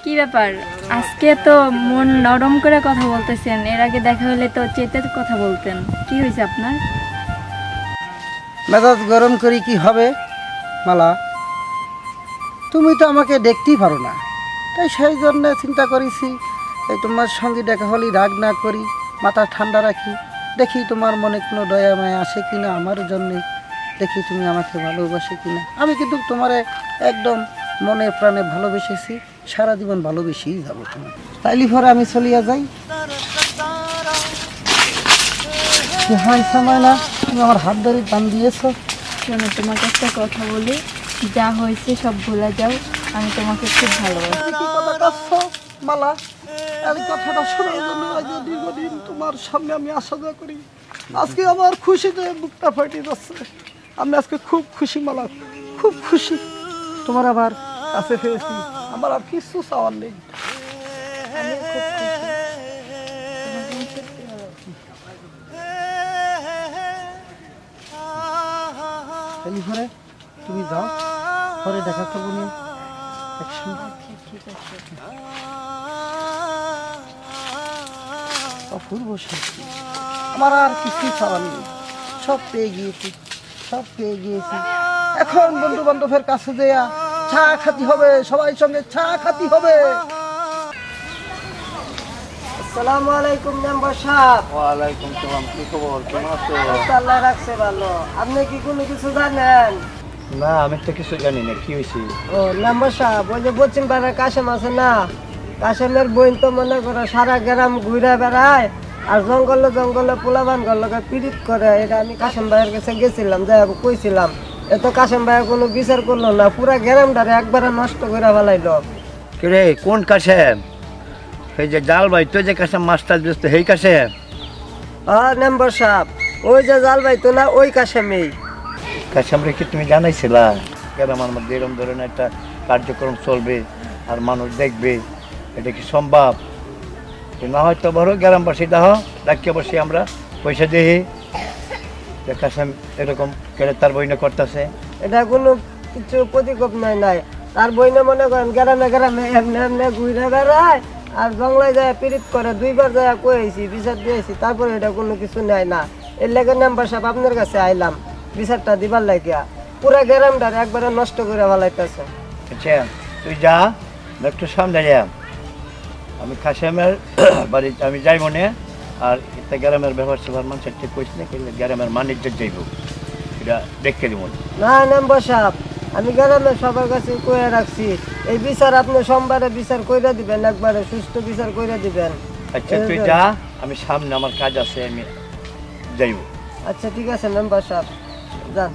কি ব্যাপার আজকে তো মন নরম করে কথা বলতেছেন, এর আগে দেখা হলে তো চেতে কথা বলতেন। কি হয়েছে আপনার? মেজাজ গরম করি কি হবে মালা? তুমি তো আমাকে দেখতেই পারো না, তাই সেই জন্য চিন্তা করেছি এই তোমার সঙ্গে দেখা হলেই রাগ না করি, মাথা ঠান্ডা রাখি, দেখি তোমার মনে কোনো দয়া মায়া আসে কিনা আমার জন্যে, দেখি তুমি আমাকে ভালোবাসে কিনা। আমি কিন্তু তোমারে একদম মনে প্রাণে ভালোবেসেছি, সারা জীবন ভালোবেসেই যাবো তোমার। তাইলে পরে আমি চলিয়া যাই। কি হয় সময় না, তুমি আমার হাত ধরে টান দিয়েছো। শোনো, তোমাকে একটা কথা বলি, যা হয়েছে সব ভুলে যাও, আমি তোমাকে খুব ভালোবাসি। তুমি কি কথা কাচ্ছো মালা? এই কথাটা শোনার জন্য আজ দীর্ঘদিন তোমার সামনে আমি আসা যাওয়া করি, আজকে আমার খুশিতে বুকটা ফাটে যাচ্ছে। আমি আজকে খুব খুশি মালা, খুব খুশি তোমার আবার কাছে ফিরেছি, আমার আর কিছু চাওয়ার নেই। আমিও খুব খুশি। তোমাকে আমি সত্যি ভালোবাসি। তাহলে ঘরে তুমি যাও, পরে দেখা করবো নিয়ে একসঙ্গে। আচ্ছা, ঠিক আছে। অপূর্ব শান্তি, আমার আর কিছুই চাওয়ার নেই, সব পেয়ে গিয়েছি, সব পেয়ে গিয়েছি। এখন বন্ধু বান্ধবের কাছে দেয়া চা খাতি হবে, সবাই সঙ্গে চা খাতি হবে। আসসালামু আলাইকুম মেম্বার সাহেব। ওয়ালাইকুম সালাম, কি খবর, কেমন আছো? আল্লাহ রাখছে ভালো। আপনি কি কোনো কিছু জানেন? না, আমি তো কিছু জানি না, কি হয়েছে? ও মেম্বার সাহেব, ওই যে পশ্চিম পাড়ার কাশেম আছে না, কাশেমের বোন তো মনে করো সারা গ্রাম ঘুরে বেড়ায় আর জঙ্গলে জঙ্গলে পোলাবান গল্লকে পীড়িত করে। এটা আমি কাশেম ভাইয়ের কাছে গেছিলাম, যাই কইছিলাম, এত কাশেম ভাইয়ের কোনো বিচার করলো না, পুরা গ্রামটারে একবারে নষ্ট করে ফেলাইলো। রে কোন কাশেম? এই যে জাল ভাই তুই যে কাশেম মাস্টার দিস তো, সেই কাশেম? মেম্বার সাহেব, ওই যে জাল ভাই তো না, ওই কাশেমেই। কাশেম রে কি তুমি জানাইছিলা গ্রামের মধ্যে এরকম ধরনের একটা কার্যক্রম চলবে আর মানুষ দেখবে, এটা কি সম্ভব? না হয়তো বড় গ্রামবাসী দাহ ডাকিয়ে বসে আমরা পয়সা দিই যে কাশেম এরকম কেড়ে তার বইনে করতেছে। এটা কোনো কিছু প্রতিকোপ নাই, তার বইনে মনে করেন গ্রামে গ্রামে এমনি এমনি ঘুরে বেড়ায় আর জঙ্গলে যায় পীড়িত করে। দুইবার যায় কয়েছি, বিচার দিয়েছি, তারপরে এটা কোনো কিছু নেয় না। এর লেগে মেম্বার সাহেব আপনার কাছে আইলাম বিচারটা দিবার লাগিয়া, পুরা গ্রামটার একবারে নষ্ট করে ফেলাইতেছে। আচ্ছা তুই যা, একটু সামনে যা, আমি কাশেমের বাড়ি আমি যাই মনে, আর এটা গ্রামের ব্যবহার সেবার মানুষের ঠিক কইস না, গ্রামের মানিজ্য যাইব, এটা দেখতে দিব না মেম্বার সাহেব, আমি গ্রামে সবার কাছে কয়ে রাখছি, এই বিচার আপনি সোমবারে বিচার কইরা দিবেন, একবারে সুস্থ বিচার কইরা দিবেন। আচ্ছা তুই যা, আমি সামনে আমার কাজ আছে, আমি যাইব। আচ্ছা ঠিক আছে মেম্বার সাহেব, যান।